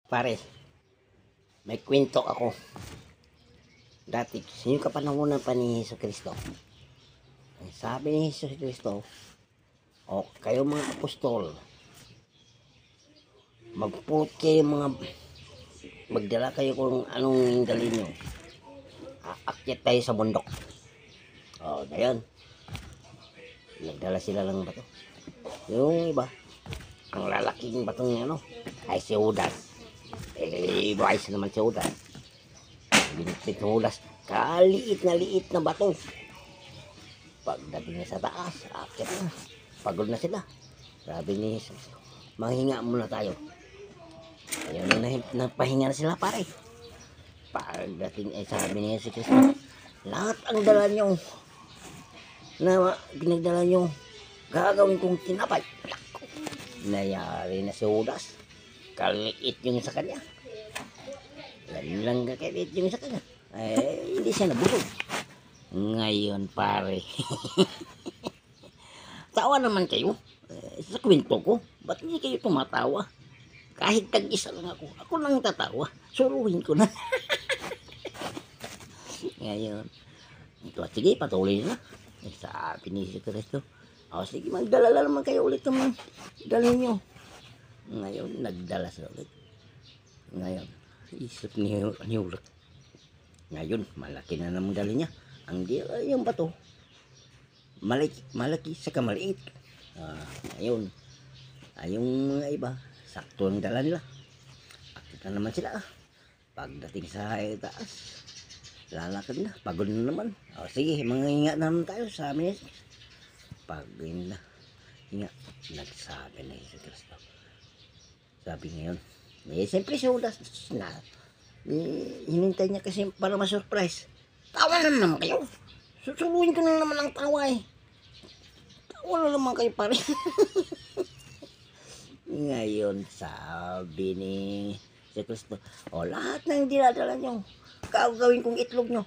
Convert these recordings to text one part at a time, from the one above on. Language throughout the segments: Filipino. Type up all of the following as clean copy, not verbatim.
Pare, may kwento ako. Dati, yung kapanahonan pa ni Hesus Kristo. Sabi ni Hesus Kristo, o kayo mga apostol, magpulot kayo magdala kayo kung anong dalhin nyo. Aakyat tayo sa bundok. O, ngayon, nagdala sila ng bato. Yung iba, ang lalaking batong ay si Judas. Wise naman si Judas. Binitbit ng Judas, kaliit na bato. Pagdating niya sa taas, aakyat na. Pagod na sila. Sabi ni Jesus, manghinga muna tayo. Ayun na napahinga na sila, pare. Pagdating sabi ni Jesus Kristo, lahat ang dala nyo na pinagdala nyo, gagawin kong tinapay. Nayari na si Judas. Kaliit yung sa kanya. Lang kaliit yung sa kanya. Hindi siya nabusog. Ngayon, pare. Tawa naman kayo. Sa kwento ko, ba't hindi kayo tumatawa? Kahit tag-isa lang ako lang tatawa. Suruhin ko na. Ngayon, sige, patuloy na. Sabi ni Jesus Kristo, sige, magdala naman kayo ulit ng dalhin nyo. Ngayon, nagdala sila ulit. Ngayon, isip ni ulit. Ngayon, malaki na naman dalhin niya. Yung bato, malaki sa kamaliit. Ngayon, yung mga iba, sakto ang dala nila. Akit na naman sila. Pagdating sa taas, lalakad na, pagod na naman. Sige, mga naman tayo sa amin. Pag na, nagsabi na Jesus Kristo. Sabi ngayon, siyempre si Judas na, hinintay niya kasi para ma-surprise. Tawa na naman kayo. Susuluhin ko na naman ang tawa eh. Tawa na naman kayo pare. Ngayon, sabi ni si Kristo, lahat na yung dinadala nyo, gagawin kong itlog nyo.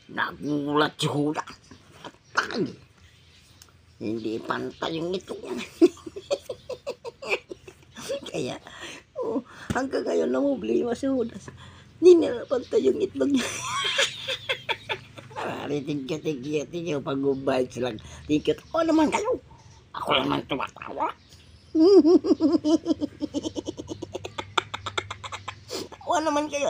Nagulat si Judas. Atay. Hindi pantay yung itlog niya. Kaya, hanggang ngayon namumblima si Judas. Hindi nila pantay yung itlog niya. Tingkat yung pag-ubahit silang tingkat. Naman kayo. Ako naman tumatawa. Tawa naman kayo